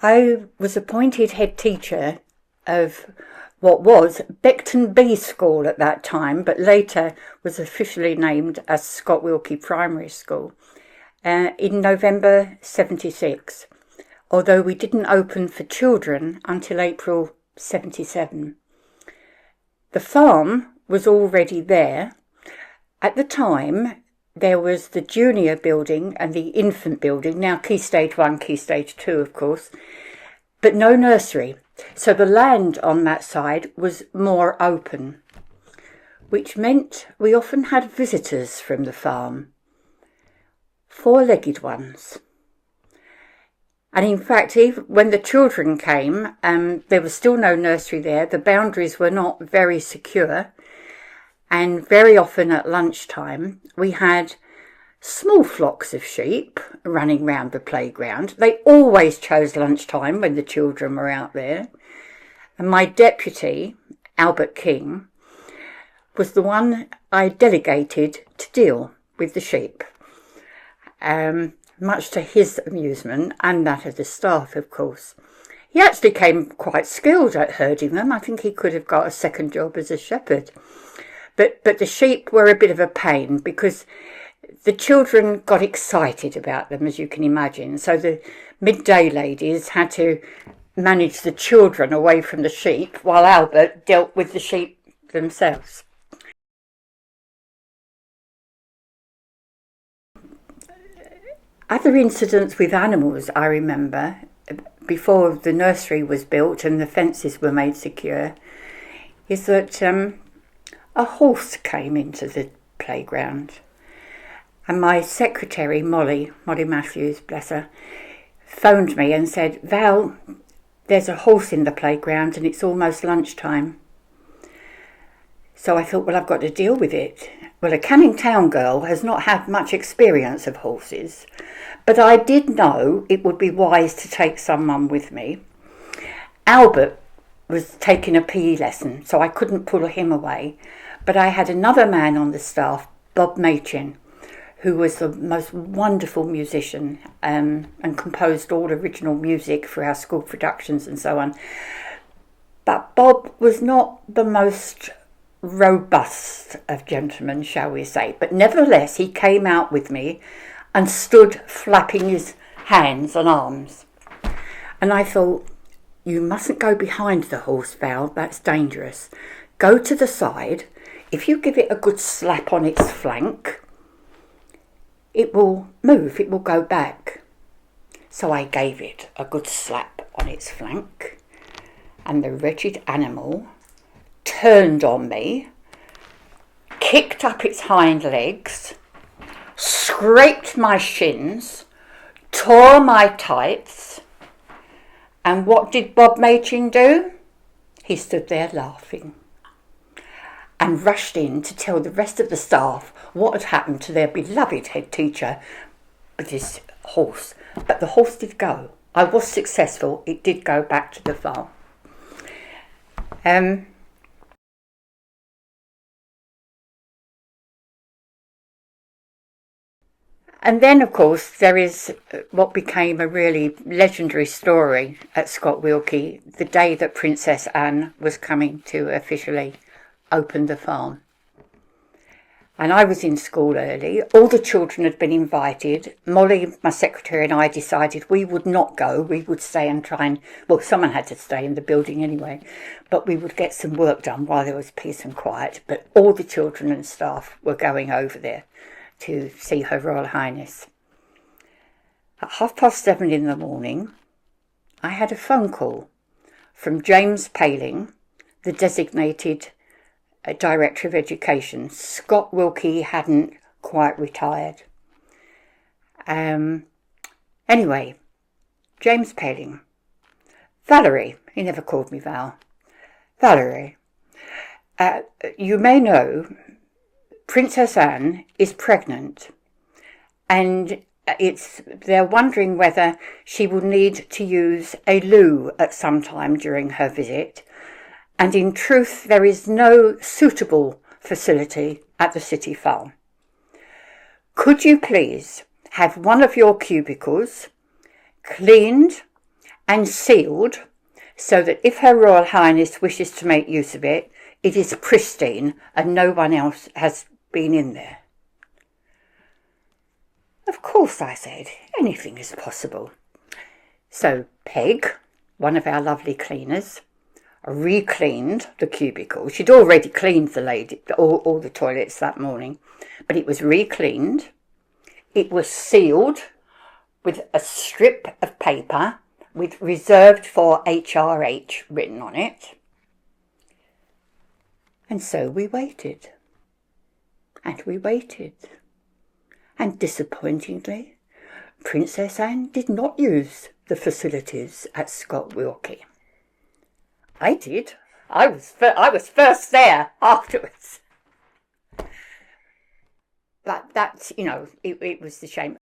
I was appointed head teacher of what was Beckton B School at that time, but later was officially named as Scott Wilkie Primary School, in November 76, although we didn't open for children until April 77. The farm was already there. At the time, there was the junior building and the infant building, now Key Stage 1, Key Stage 2, of course, but no nursery. So the land on that side was more open, which meant we often had visitors from the farm, four-legged ones. And in fact, even when the children came, there was still no nursery there. The boundaries were not very secure. And very often at lunchtime, we had small flocks of sheep running round the playground. They always chose lunchtime when the children were out there. And my deputy, Albert King, was the one I delegated to deal with the sheep, much to his amusement and that of the staff, of course. He actually came quite skilled at herding them. I think he could have got a second job as a shepherd. But the sheep were a bit of a pain because the children got excited about them, as you can imagine. So the midday ladies had to manage the children away from the sheep while Albert dealt with the sheep themselves. Other incidents with animals I remember, before the nursery was built and the fences were made secure, is that a horse came into the playground, and my secretary, Molly Matthews, bless her, phoned me and said, "Val, there's a horse in the playground and it's almost lunchtime." So I thought, well, I've got to deal with it. Well, a Canning Town girl has not had much experience of horses, but I did know it would be wise to take someone with me. Albert was taking a PE lesson, so I couldn't pull him away. But I had another man on the staff, Bob Machin, who was the most wonderful musician and composed all original music for our school productions and so on. But Bob was not the most robust of gentlemen, shall we say. But nevertheless, he came out with me and stood flapping his hands and arms. And I thought, you mustn't go behind the horse, Val, that's dangerous. Go to the side. If you give it a good slap on its flank, it will move, it will go back. So I gave it a good slap on its flank, and the wretched animal turned on me, kicked up its hind legs, scraped my shins, tore my tights, and what did Bob Machin do? He stood there laughing and rushed in to tell the rest of the staff what had happened to their beloved head teacher with this horse. But the horse did go. I was successful. It did go back to the farm. And then, of course, there is what became a really legendary story at Scott Wilkie, the day that Princess Anne was coming to officially open the farm. And I was in school early. All the children had been invited. Molly, my secretary, and I decided we would not go. We would stay and try and, well, someone had to stay in the building anyway, but we would get some work done while there was peace and quiet. But all the children and staff were going over there to see Her Royal Highness. At 7:30 in the morning, I had a phone call from James Paling, the designated Director of Education. Scott Wilkie hadn't quite retired. Anyway, James Paling. Valerie, he never called me Val. Valerie, you may know Princess Anne is pregnant, and they're wondering whether she will need to use a loo at some time during her visit. And in truth, there is no suitable facility at the city farm. Could you please have one of your cubicles cleaned and sealed, so that if Her Royal Highness wishes to make use of it, it is pristine and no one else has been in there. Of course, I said, anything is possible. So Peg, one of our lovely cleaners, re-cleaned the cubicle. She'd already cleaned all the toilets that morning, but it was re-cleaned. It was sealed with a strip of paper with reserved for HRH written on it. And so we waited. And we waited. And disappointingly, Princess Anne did not use the facilities at Scott Wilkie. I did. I was first there afterwards. But that's, it was the shame.